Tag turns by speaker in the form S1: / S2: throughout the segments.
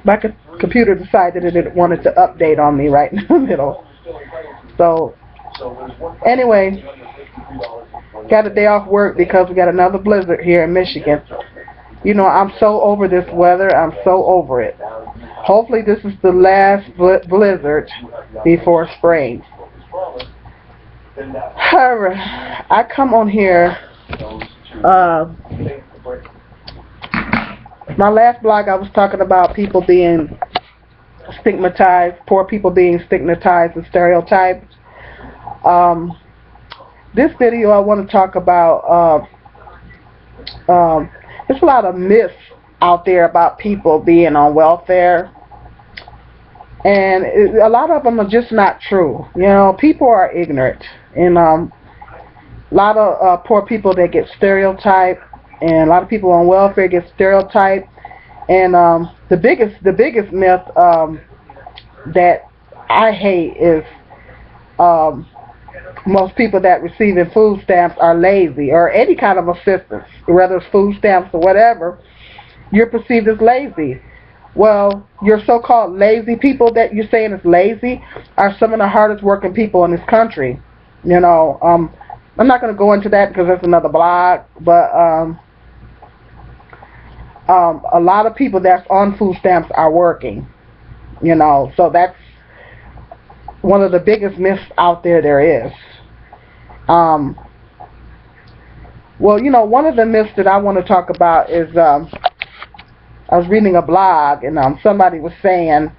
S1: My computer decided that it wanted to update on me right in the middle. So anyway, got a day off work because we got another blizzard here in Michigan. You know, I'm so over this weather. I'm so over it. Hopefully this is the last blizzard before spring. However, I come on here. My last blog I was talking about people being stigmatized, poor people being stigmatized and stereotyped. This video I want to talk about, there's a lot of myths out there about people being on welfare, and a lot of them are just not true. You know, people are ignorant, and a lot of poor people that get stereotyped, and a lot of people on welfare get stereotyped. And the biggest myth that I hate is most people that receiving food stamps are lazy, or any kind of assistance, whether it's food stamps or whatever. You're perceived as lazy. Well, your so-called lazy people that you're saying is lazy are some of the hardest working people in this country. You know, I'm not going to go into that because that's another blog, but a lot of people that's on food stamps are working. You know, so that's one of the biggest myths out there is. Well, you know, one of the myths that I want to talk about is, I was reading a blog, and somebody was saying,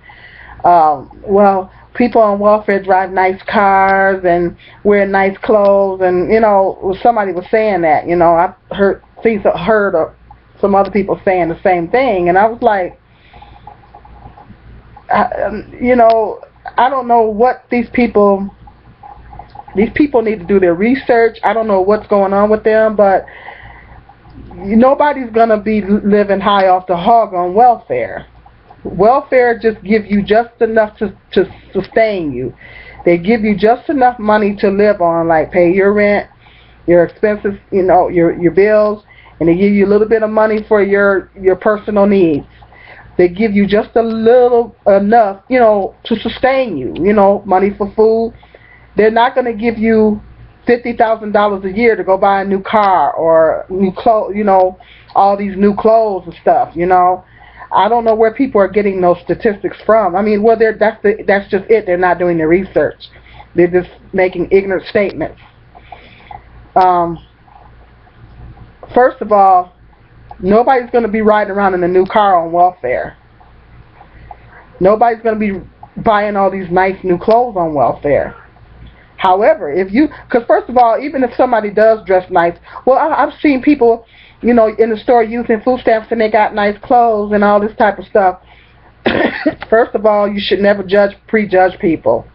S1: well, people on welfare drive nice cars and wear nice clothes, and, you know, somebody was saying that. You know, I've heard some other people saying the same thing, and I was like, you know, I don't know what these people need to do their research. I don't know what's going on with them, but nobody's going to be living high off the hog on welfare. Welfare just gives you just enough to sustain you. They give you just enough money to live on, like pay your rent, your expenses, you know, your bills, and they give you a little bit of money for your personal needs. They give you just a little enough, you know, to sustain you, you know, money for food. They're not going to give you $50,000 a year to go buy a new car or new clothes, you know, all these new clothes and stuff, you know. I don't know where people are getting those statistics from. I mean, well, that's just it. They're not doing the research. They're just making ignorant statements. First of all, nobody's going to be riding around in a new car on welfare. Nobody's going to be buying all these nice new clothes on welfare. However, because first of all, even if somebody does dress nice, well, I've seen people, you know, in the store using food stamps and they got nice clothes and all this type of stuff. First of all, you should never prejudge people.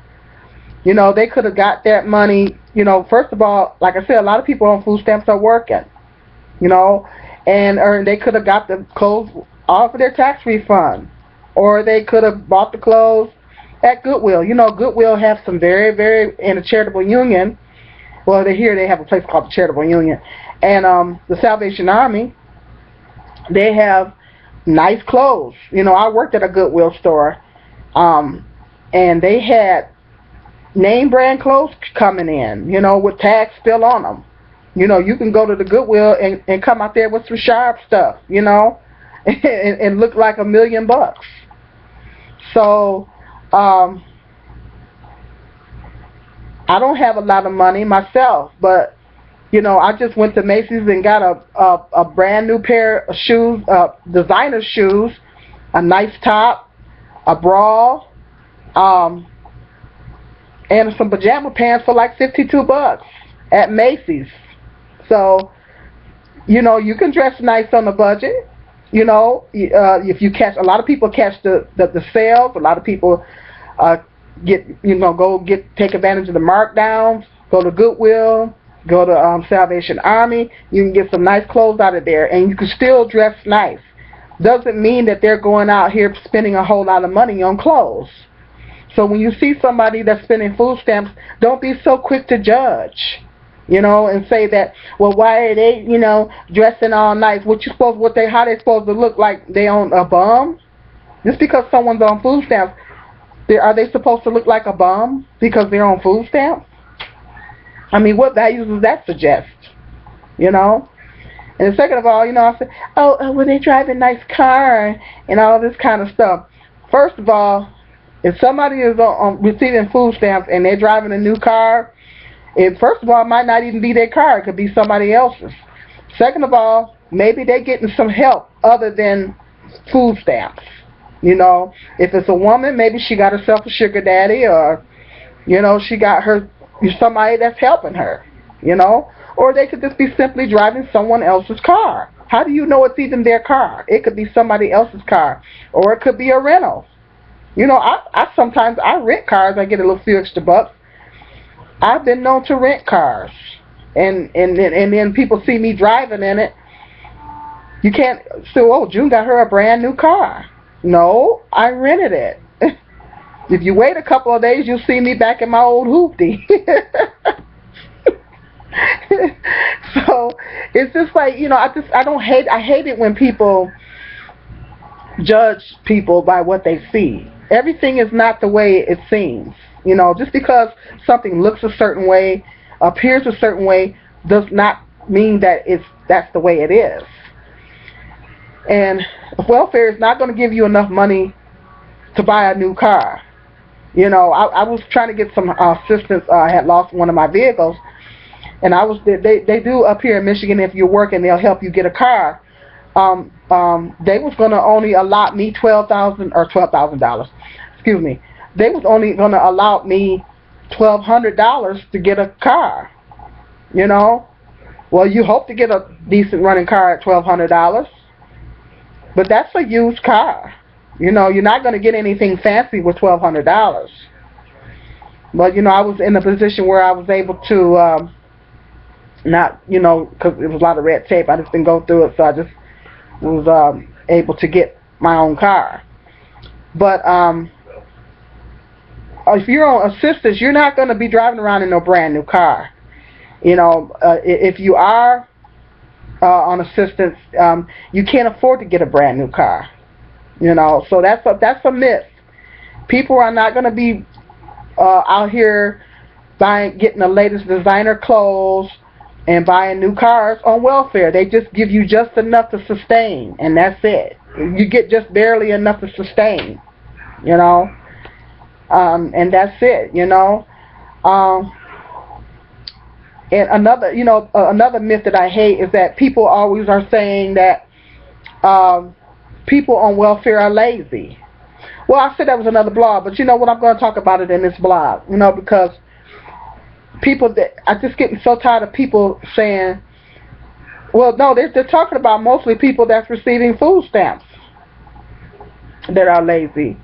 S1: You know, they could have got that money, you know, first of all, like I said, a lot of people on food stamps are working, you know, and they could have got the clothes off of their tax refund, or they could have bought the clothes at Goodwill. You know, Goodwill have some very, in a charitable union. Well, they have a place called the Charitable Union. And the Salvation Army, they have nice clothes. You know, I worked at a Goodwill store, and they had name brand clothes coming in, you know, with tags still on them. You know, you can go to the Goodwill and come out there with some sharp stuff, you know, and look like $1 million. So, I don't have a lot of money myself, but, you know, I just went to Macy's and got a brand new pair of shoes, designer shoes, a nice top, a bra, and some pajama pants for like $52 at Macy's. So, you know, you can dress nice on a budget. You know, if you catch, a lot of people catch the sales. A lot of people take advantage of the markdowns. Go to Goodwill, go to Salvation Army. You can get some nice clothes out of there, and you can still dress nice. Doesn't mean that they're going out here spending a whole lot of money on clothes. So when you see somebody that's spending food stamps, don't be so quick to judge, you know, and say that, well, why are they, you know, dressing all nice? How they supposed to look like they own a bum? Just because someone's on food stamps, are they supposed to look like a bum because they're on food stamps? I mean, what values does that suggest? You know? And second of all, I said, well, they drive a nice car and all this kind of stuff. First of all, if somebody is receiving food stamps and they're driving a new car, first of all, it might not even be their car. It could be somebody else's. Second of all, maybe they're getting some help other than food stamps. If it's a woman, maybe she got herself a sugar daddy, or, she got somebody that's helping her, Or they could just be simply driving someone else's car. How do you know it's even their car? It could be somebody else's car, or it could be a rental. I sometimes rent cars. I get a little few extra bucks. I've been known to rent cars, and then people see me driving in it. You can't say, "Oh, June got her a brand new car." No, I rented it. If you wait a couple of days, you'll see me back in my old hoopty. So it's just like, I hate it when people judge people by what they see. Everything is not the way it seems. Just because something looks a certain way, appears a certain way, does not mean that that's the way it is. And welfare is not going to give you enough money to buy a new car. I was trying to get some assistance. I had lost one of my vehicles, and they do up here in Michigan, if you're working, they'll help you get a car. They was going to only allot me $12,000. Excuse me. They was only going to allow me $1,200 to get a car. Well, you hope to get a decent running car at $1,200, but that's a used car. You're not going to get anything fancy with $1,200. But I was in a position where I was able to not, because it was a lot of red tape. I just didn't go through it, so I just was able to get my own car. But if you're on assistance, you're not going to be driving around in no brand new car. If you are on assistance, you can't afford to get a brand new car. So that's a myth. People are not going to be out here getting the latest designer clothes and buying new cars on welfare. They just give you just enough to sustain, and that's it. You get just barely enough to sustain, and that's it, And another myth that I hate is that people always are saying that people on welfare are lazy. Well, I said that was another blog, but I'm going to talk about it in this blog, because I just getting so tired of people saying, well, no, they're talking about mostly people that's receiving food stamps that are lazy.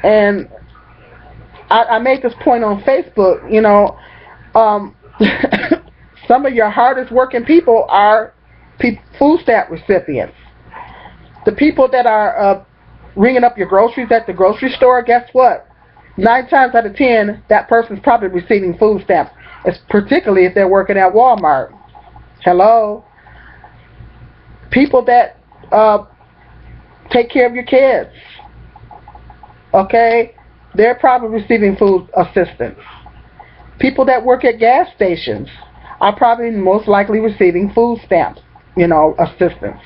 S1: And I made this point on Facebook, some of your hardest working people are food stamp recipients. The people that are ringing up your groceries at the grocery store, guess what? 9 times out of 10, that person's probably receiving food stamps, particularly if they're working at Walmart. Hello? People that take care of your kids, okay? They're probably receiving food assistance. People that work at gas stations are probably most likely receiving food stamps, assistance.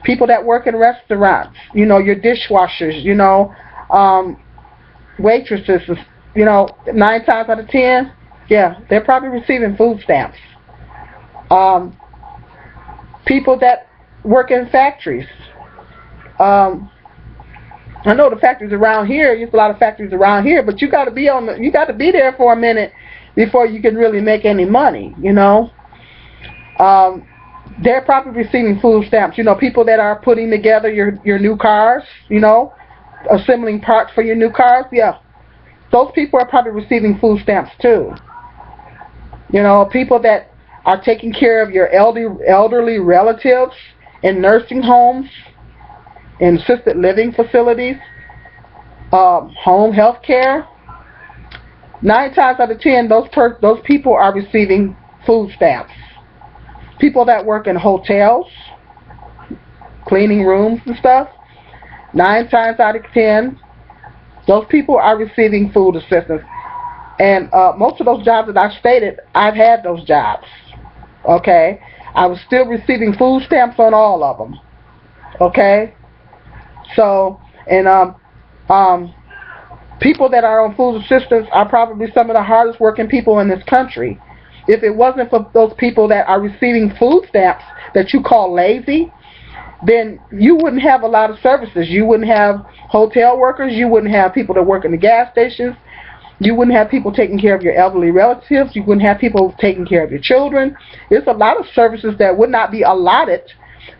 S1: People that work in restaurants, your dishwashers, waitresses, 9 times out of 10, yeah, they're probably receiving food stamps. People that work in factories. I know the factories around here. There's a lot of factories around here, but you got to be there for a minute before you can really make any money. They're probably receiving food stamps. People that are putting together your new cars. Assembling parts for your new cars. Yeah, those people are probably receiving food stamps too. People that are taking care of your elderly relatives in nursing homes, in assisted living facilities, home health care. 9 times out of 10, those people are receiving food stamps. People that work in hotels, cleaning rooms and stuff, 9 times out of 10, those people are receiving food assistance. And most of those jobs that I've stated, I've had those jobs. Okay? I was still receiving food stamps on all of them. Okay? So, and people that are on food assistance are probably some of the hardest working people in this country. If it wasn't for those people that are receiving food stamps that you call lazy, then you wouldn't have a lot of services. You wouldn't have hotel workers. You wouldn't have people that work in the gas stations. You wouldn't have people taking care of your elderly relatives. You wouldn't have people taking care of your children. There's a lot of services that would not be allotted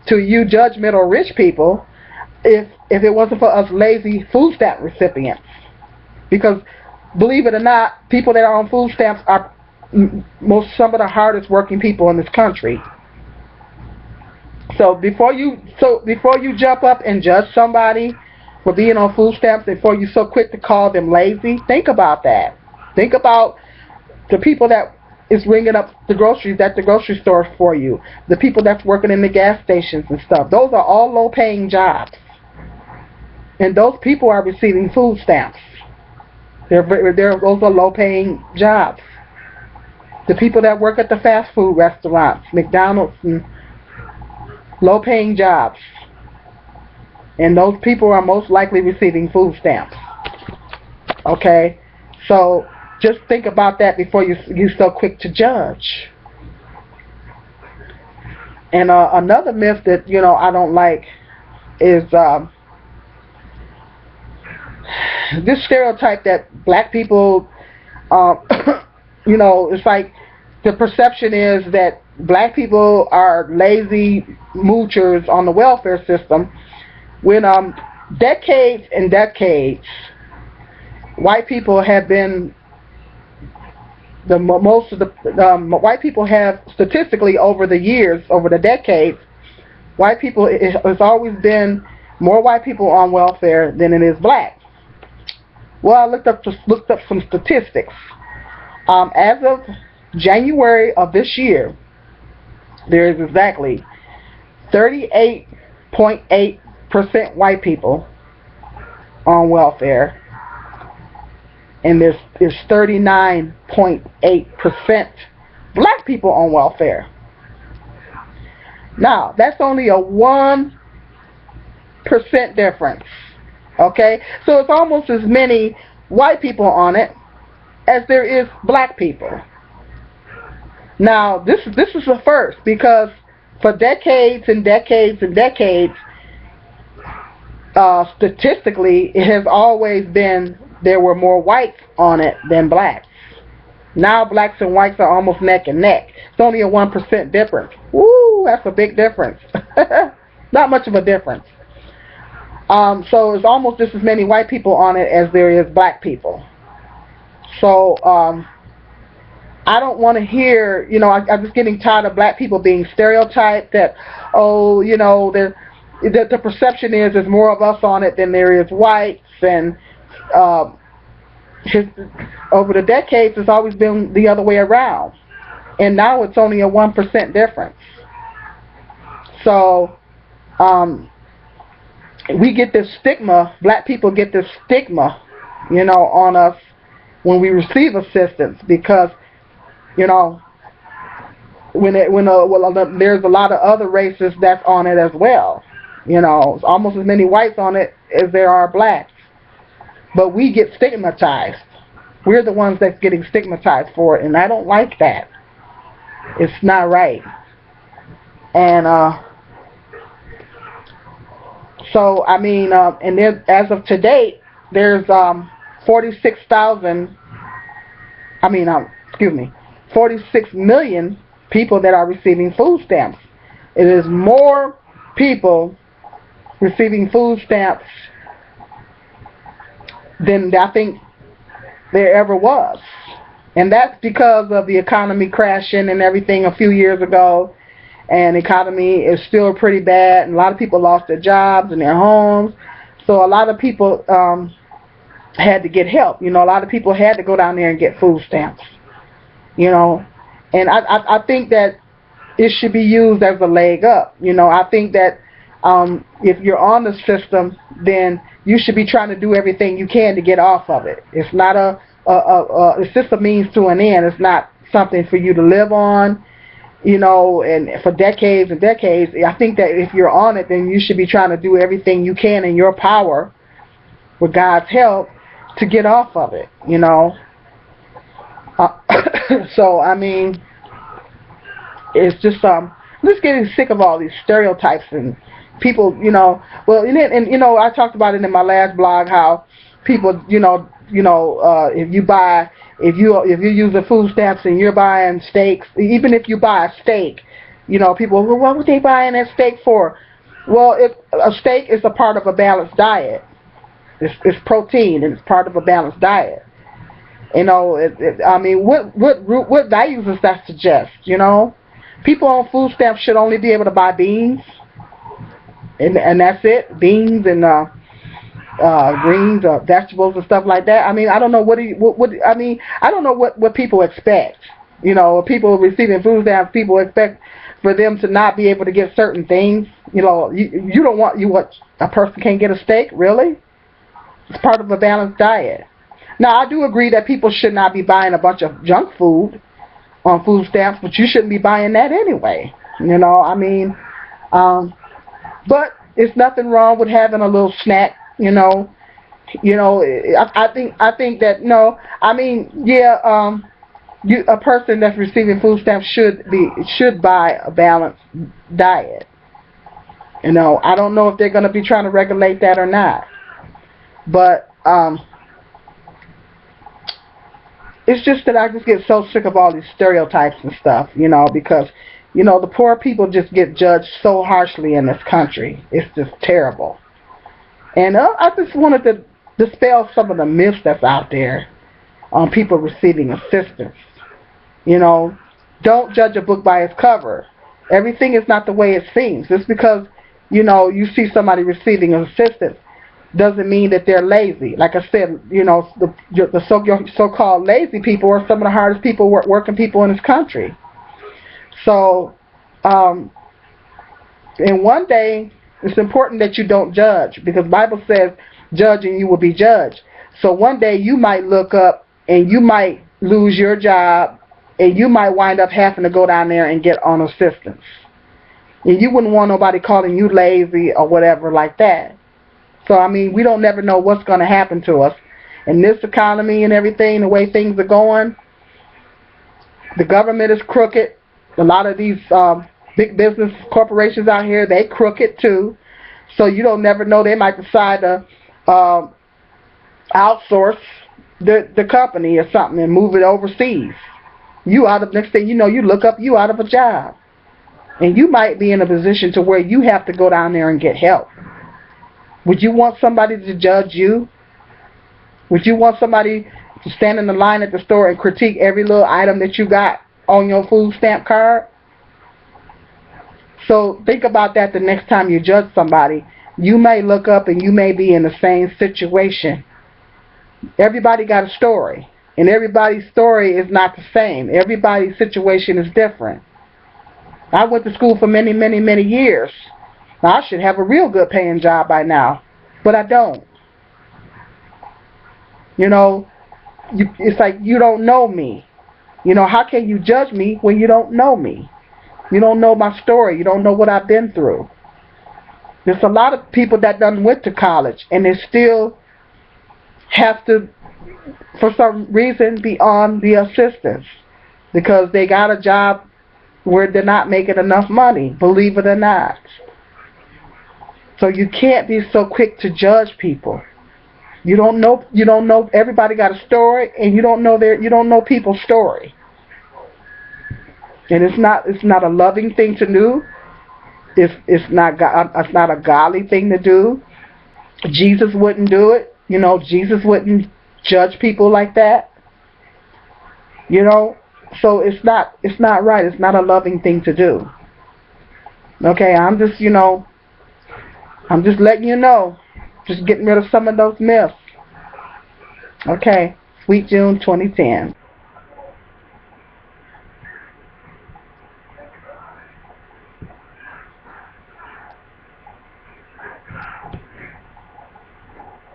S1: to you judgmental rich people if it wasn't for us lazy food stamp recipients. Because believe it or not, people that are on food stamps are some of the hardest working people in this country. So before you jump up and judge somebody for being on food stamps, before you're so quick to call them lazy, think about that. Think about the people that is ringing up the groceries at the grocery store for you, the people that's working in the gas stations and stuff. Those are all low-paying jobs, and those people are receiving food stamps. Those are low-paying jobs. The people that work at the fast food restaurants, McDonald's, and low-paying jobs. And those people are most likely receiving food stamps. Okay? So just think about that before you're so quick to judge. And another myth that, I don't like is this stereotype that black people, it's like the perception is that black people are lazy moochers on the welfare system, when decades and decades, white people have been white people have statistically over the years, over the decades, white people, it's always been more white people on welfare than it is black. Well, I looked up some statistics. As of January of this year, there is exactly 38.8% white people on welfare, and there's 39.8% black people on welfare. Now, that's only a 1% difference. Okay? So it's almost as many white people on it as there is black people. Now, this is the first, because for decades and decades and decades, statistically, it has always been there were more whites on it than blacks. Now blacks and whites are almost neck and neck. It's only a 1% difference. Woo, that's a big difference. Not much of a difference. So it's almost just as many white people on it as there is black people. So I don't want to hear, I'm just getting tired of black people being stereotyped that, the perception is there's more of us on it than there is whites, and over the decades it's always been the other way around, and now it's only a 1% difference. So we get this stigma, black people get this stigma, on us when we receive assistance, because there's a lot of other races that's on it as well. It's almost as many whites on it as there are blacks. But we get stigmatized. We're the ones that's getting stigmatized for it, and I don't like that. It's not right. And so, and there, as of today, there's 46 million people that are receiving food stamps. It is more people receiving food stamps than I think there ever was. And that's because of the economy crashing and everything a few years ago. And the economy is still pretty bad, and a lot of people lost their jobs and their homes. So a lot of people had to get help. A lot of people had to go down there and get food stamps. And I think that it should be used as a leg up. I think that if you're on the system, then you should be trying to do everything you can to get off of it. It's not it's just a means to an end. It's not something for you to live on, you know, and for decades and decades. I think that if you're on it, then you should be trying to do everything you can in your power, with God's help, to get off of it, you know. So, I mean, it's just, I'm just getting sick of all these stereotypes and people, you know, well, and you know, I talked about it in my last blog, how people, if you use the food stamps and you're buying steaks, even if you buy a steak, you know, people, well, what would they buying that steak for? Well, a steak is a part of a balanced diet. It's protein, and it's part of a balanced diet. You know, I mean, what values does that suggest? You know, people on food stamps should only be able to buy beans, and that's it. Beans and greens, vegetables and stuff like that. I mean, I don't know I don't know what people expect. You know, people receiving food stamps, people expect for them to not be able to get certain things. You know, you don't want a person can't get a steak, really? It's part of a balanced diet. Now, I do agree that people should not be buying a bunch of junk food on food stamps, but you shouldn't be buying that anyway. You know, I mean, but it's nothing wrong with having a little snack. You know, I think that no, I mean, yeah, a person that's receiving food stamps should buy a balanced diet. You know, I don't know if they're going to be trying to regulate that or not, but it's just that I just get so sick of all these stereotypes and stuff, you know, because, you know, the poor people just get judged so harshly in this country. It's just terrible. And I just wanted to dispel some of the myths that's out there on people receiving assistance. You know, don't judge a book by its cover. Everything is not the way it seems. Just because, you know, you see somebody receiving assistance doesn't mean that they're lazy. Like I said, you know, the so-called lazy people are some of the hardest people, working people in this country. So, and one day, it's important that you don't judge, because the Bible says, judge and you will be judged. So one day you might look up and you might lose your job, and you might wind up having to go down there and get on assistance. And you wouldn't want nobody calling you lazy or whatever like that. So, I mean, we don't never know what's going to happen to us. In this economy and everything, the way things are going, the government is crooked. A lot of these big business corporations out here, they crooked too. So you don't never know. They might decide to outsource the company or something and move it overseas. Next thing you know, you look up, you out of a job. And you might be in a position to where you have to go down there and get help. Would you want somebody to judge you? Would you want somebody to stand in the line at the store and critique every little item that you got on your food stamp card? So think about that the next time you judge somebody. You may look up and you may be in the same situation. Everybody got a story, and everybody's story is not the same. Everybody's situation is different. I went to school for many, many, many years. I should have a real good paying job by now, but I don't. You know, it's like you don't know me. You know, how can you judge me when you don't know me? You don't know my story. You don't know what I've been through. There's a lot of people that done went to college and they still have to, for some reason, be on the assistance because they got a job where they're not making enough money, believe it or not. So you can't be so quick to judge people. You don't know everybody got a story, and you don't know people's story. And it's not a loving thing to do. It's not a godly thing to do. Jesus wouldn't do it. You know, Jesus wouldn't judge people like that. You know, so it's not right. It's not a loving thing to do. Okay, I'm just letting you know. Just getting rid of some of those myths. Okay, Sweet June 2010.